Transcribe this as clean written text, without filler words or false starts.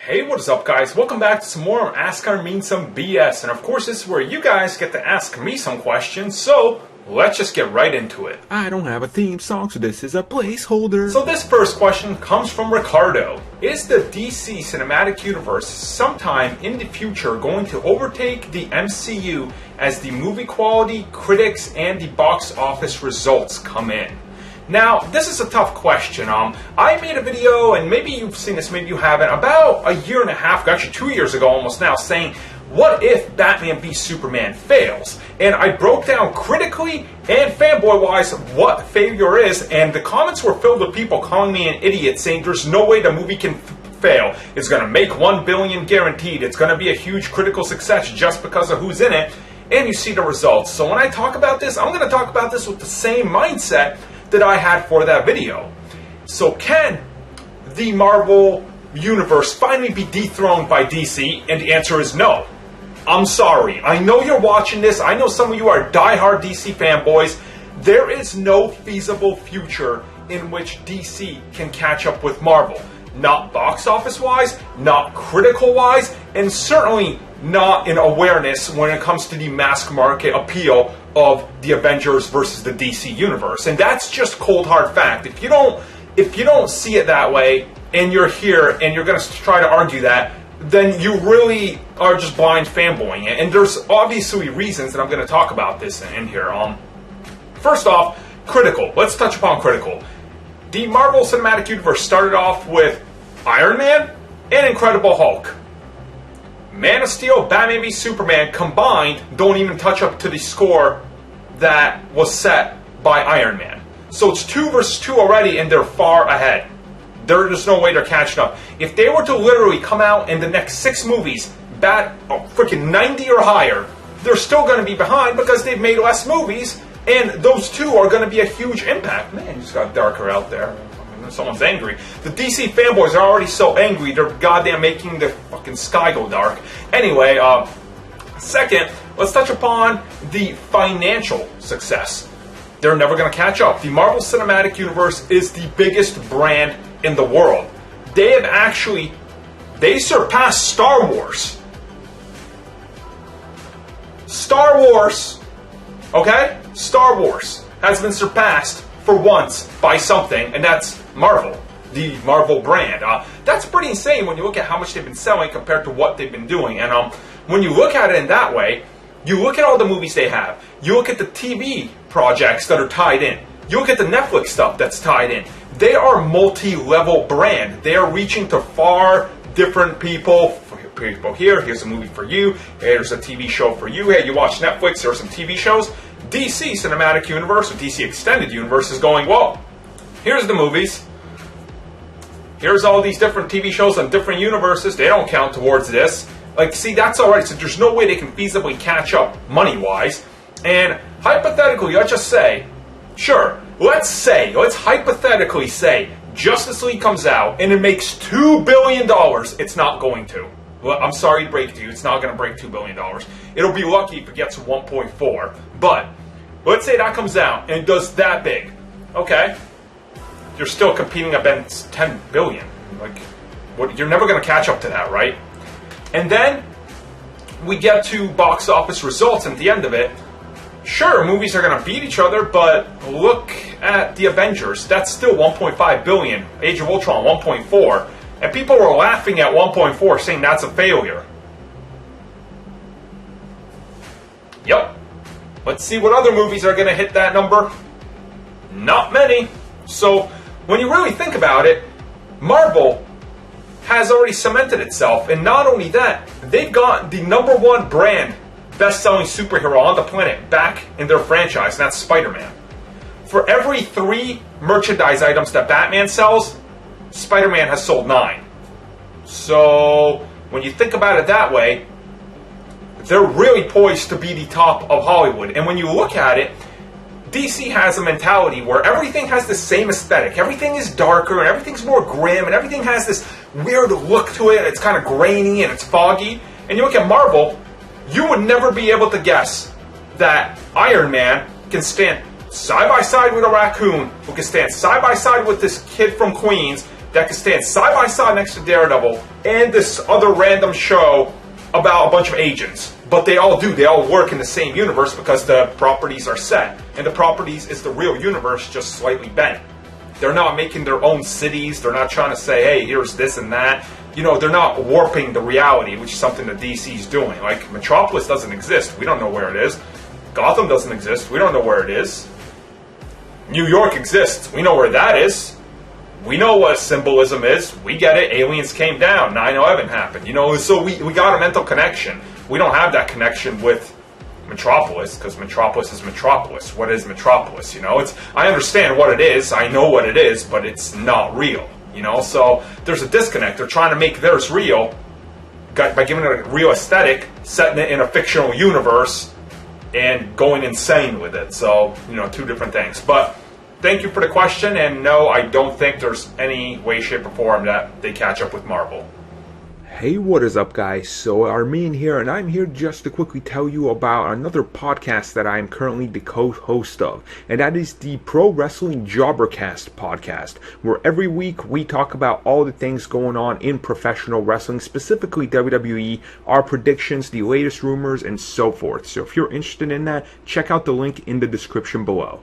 Hey, what is up, guys? Welcome back to some more Ask Armin Some BS. And of course, this is where you guys get to ask me some questions, so let's just get right into it. I don't have a theme song, so this is a placeholder. So this first question comes from Ricardo. Is the DC Cinematic Universe sometime in the future going to overtake the MCU as the movie quality, critics, and the box office results come in? Now, this is a tough question. I made a video, and maybe you've seen this, maybe you haven't, about a year and a half, actually 2 years ago almost now, saying, what if Batman v Superman fails? And I broke down critically and fanboy-wise what failure is, and the comments were filled with people calling me an idiot, saying there's no way the movie can fail. It's going to make $1 billion guaranteed. It's going to be a huge critical success just because of who's in it, and you see the results. So when I talk about this, I'm going to talk about this with the same mindset that I had for that video. So can the Marvel Universe finally be dethroned by DC? And the answer is no. I'm sorry. I know you're watching this. I know some of you are diehard DC fanboys. There is no feasible future in which DC can catch up with Marvel. Not box office wise, not critical wise, and certainly not in awareness when it comes to the mass market appeal of the Avengers versus the DC universe. And that's just cold hard fact. If you don't see it that way, and you're here and you're going to try to argue that, then you really are just blind fanboying it. And there's obviously reasons that I'm going to talk about this in here. First off, critical. Let's touch upon critical. The Marvel Cinematic Universe started off with Iron Man and Incredible Hulk. Man of Steel, Batman v Superman combined don't even touch up to the score that was set by Iron Man. So it's 2 versus 2 already, and they're far ahead. There's no way they're catching up. If they were to literally come out in the next 6 movies, freaking 90 or higher, they're still going to be behind because they've made less movies, and those 2 are going to be a huge impact. Man, it just got darker out there. Someone's angry. The DC fanboys are already so angry, they're goddamn making the fucking sky go dark. Anyway, second, let's touch upon the financial success. They're never going to catch up. The Marvel Cinematic Universe is the biggest brand in the world. They surpassed Star Wars. Star Wars, okay? Star Wars has been surpassed for once by something, and that's Marvel, the Marvel brand. That's pretty insane when you look at how much they've been selling compared to what they've been doing. And when you look at it in that way, you look at all the movies they have, you look at the TV projects that are tied in, you look at the Netflix stuff that's tied in. They are multi-level brand. They are reaching to far different people. Here's a movie for you, here's a TV show for you, hey, you watch Netflix, there are some TV shows. DC Cinematic Universe, or DC Extended Universe, is going, well, here's the movies. Here's all these different TV shows on different universes. They don't count towards this. Like, see, that's alright. So there's no way they can feasibly catch up money-wise. And hypothetically, let's just say, sure, let's hypothetically say Justice League comes out and it makes $2 billion. It's not going to. Well, I'm sorry to break it to you. It's not going to break $2 billion. It'll be lucky if it gets 1.4. But let's say that comes out and it does that big. Okay. You're still competing against $10 billion. Like, you're never going to catch up to that, right? And then we get to box office results, and at the end of it, sure, movies are going to beat each other, but look at the Avengers. That's still 1.5 billion. Age of Ultron, 1.4. And people were laughing at 1.4, saying that's a failure. Yep. Let's see what other movies are going to hit that number. Not many. So, when you really think about it, Marvel has already cemented itself. And not only that, they've got the #1 brand, best-selling superhero on the planet back in their franchise, and that's Spider-Man. For every 3 merchandise items that Batman sells, Spider-Man has sold 9. So, when you think about it that way, they're really poised to be the top of Hollywood. And when you look at it, DC has a mentality where everything has the same aesthetic. Everything is darker, and everything's more grim, and everything has this weird look to it. It's kind of grainy, and it's foggy. And you look at Marvel, you would never be able to guess that Iron Man can stand side by side with a raccoon, who can stand side by side with this kid from Queens, that can stand side by side next to Daredevil, and this other random show about a bunch of agents. But they all do. They all work in the same universe because the properties are set. And the properties is the real universe, just slightly bent. They're not making their own cities. They're not trying to say, hey, here's this and that. You know, they're not warping the reality, which is something that DC's doing. Like, Metropolis doesn't exist. We don't know where it is. Gotham doesn't exist. We don't know where it is. New York exists. We know where that is. We know what symbolism is. We get it. Aliens came down. 9/11 happened. You know, so we got a mental connection. We don't have that connection with Metropolis, because Metropolis is Metropolis. What is Metropolis? You know, I understand what it is. I know what it is, but it's not real. You know, so there's a disconnect. They're trying to make theirs real by giving it a real aesthetic, setting it in a fictional universe, and going insane with it. So, you know, two different things. But thank you for the question, and no, I don't think there's any way, shape, or form that they catch up with Marvel. Hey, what is up, guys? So Armin here, and I'm here just to quickly tell you about another podcast that I am currently the co-host of, and that is the Pro Wrestling Jobbercast podcast, where every week we talk about all the things going on in professional wrestling, specifically WWE, our predictions, the latest rumors, and so forth. So if you're interested in that, check out the link in the description below.